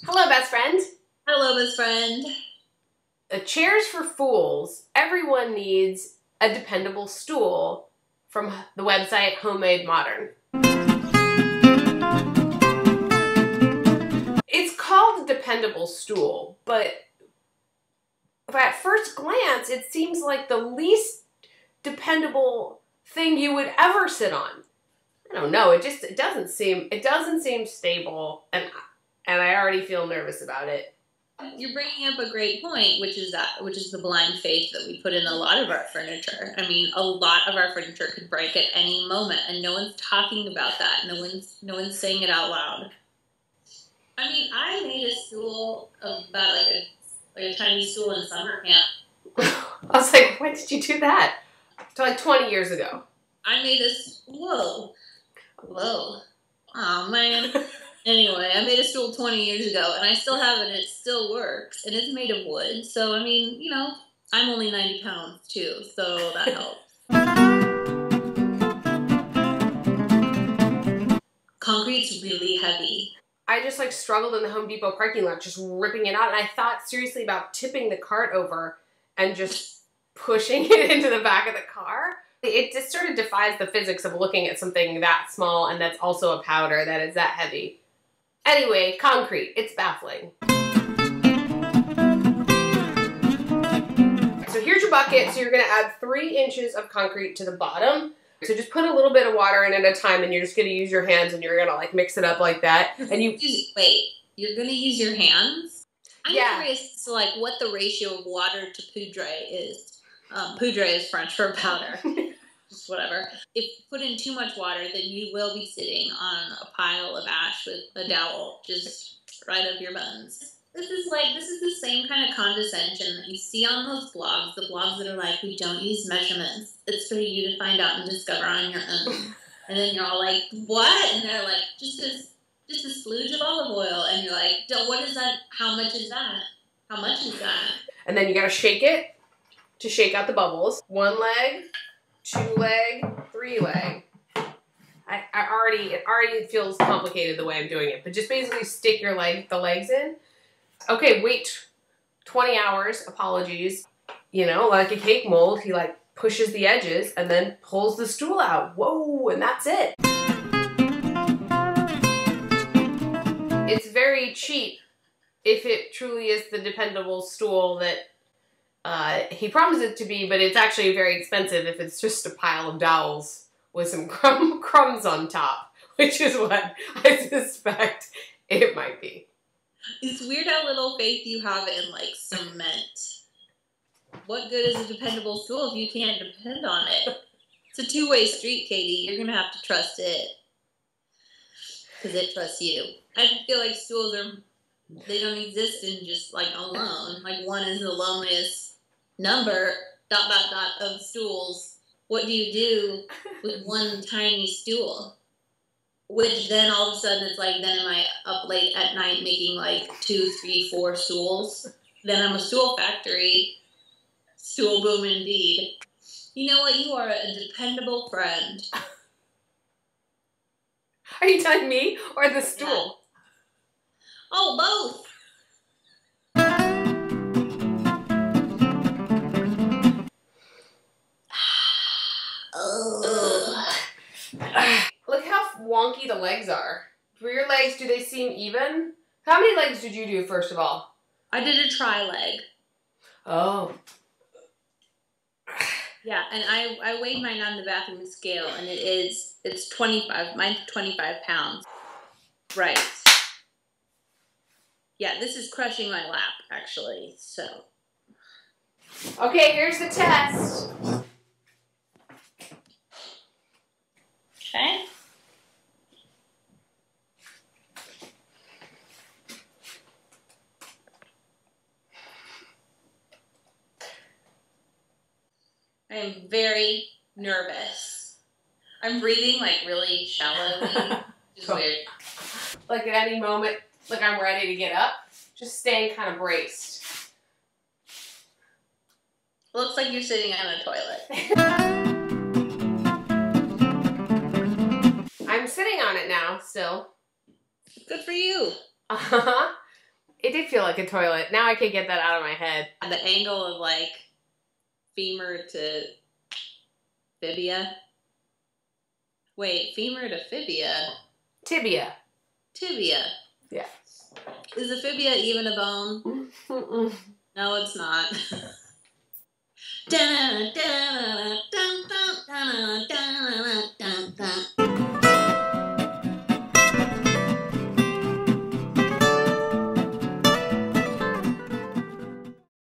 Hello, best friend. Hello, best friend. Chairs for fools. Everyone needs a dependable stool from the website Homemade Modern. It's called a dependable stool, but at first glance, it seems like the least dependable thing you would ever sit on. I don't know. It doesn't seem stable, and I already feel nervous about it. You're bringing up a great point, which is the blind faith that we put in a lot of our furniture. I mean, a lot of our furniture could break at any moment, and no one's talking about that. No one's saying it out loud. I mean, I made a stool about like a tiny stool in summer camp. I was like, when did you do that? To like 20 years ago. I made whoa. Oh man. Anyway, I made a stool 20 years ago, and I still have it, and it still works, and it's made of wood. So, I mean, you know, I'm only 90 pounds, too, so that helps. Concrete's really heavy. I just, like, struggled in the Home Depot parking lot, just ripping it out, and I thought seriously about tipping the cart over and just pushing it into the back of the car. It just sort of defies the physics of looking at something that small and that's also a powder that is that heavy. Anyway, concrete. It's baffling. So here's your bucket. So you're going to add 3 inches of concrete to the bottom. So just put a little bit of water in at a time, and you're just going to use your hands, and you're going to like mix it up like that. And wait, you're going to use your hands? I'm curious to like what the ratio of water to poudre is. Poudre is French for powder. Just whatever. If you put in too much water, then you will be sitting on a pile of ash with a dowel just right up your buns. This is the same kind of condescension that you see on those blogs, the blogs that are like, we don't use measurements. It's for you to find out and discover on your own. And then you're all like, what? And they're like, just a splooge of olive oil. And you're like, what is that? How much is that? How much is that? And then you gotta shake it to shake out the bubbles. 1 leg, 2 leg, 3 leg. It already feels complicated the way I'm doing it, but just basically stick the legs in. Okay, wait 20 hours, apologies. You know, like a cake mold, he like pushes the edges and then pulls the stool out. Whoa, and that's it. It's very cheap if it truly is the dependable stool that he promised it to be, but it's actually very expensive if it's just a pile of dowels with some crumbs on top, which is what I suspect it might be. It's weird how little faith you have in, like, cement. What good is a dependable stool if you can't depend on it? It's a two-way street, Katie. You're going to have to trust it. Because it trusts you. I feel like stools they don't exist in just, like, alone. Like, one is the loneliest number, ... of stools. What do you do with one tiny stool? Which then all of a sudden it's like, then am I up late at night making like 2, 3, 4 stools? Then I'm a stool factory. Stool boom indeed. You know what? You are a dependable friend. Are you telling me or the stool? Yeah. Oh, both. Look how wonky the legs are. For your legs, do they seem even? How many legs did you do, first of all? I did a tri-leg. Oh. Yeah, and I weighed mine on the bathroom scale, and it's 25, mine's 25 pounds. Right. Yeah, this is crushing my lap, actually, so. Okay, here's the test. Okay. I am very nervous. I'm breathing like really shallowly. It's weird. Like at any moment, like I'm ready to get up, just staying kind of braced. Looks like you're sitting on a toilet. I'm sitting on it now, still. Good for you. Uh-huh. It did feel like a toilet. Now I can get that out of my head. The angle of like femur to fibia. Wait, femur to fibia? Tibia. Tibia. Yeah. Is the fibia even a bone? Mm-mm. No, it's not. Da, da, da, da.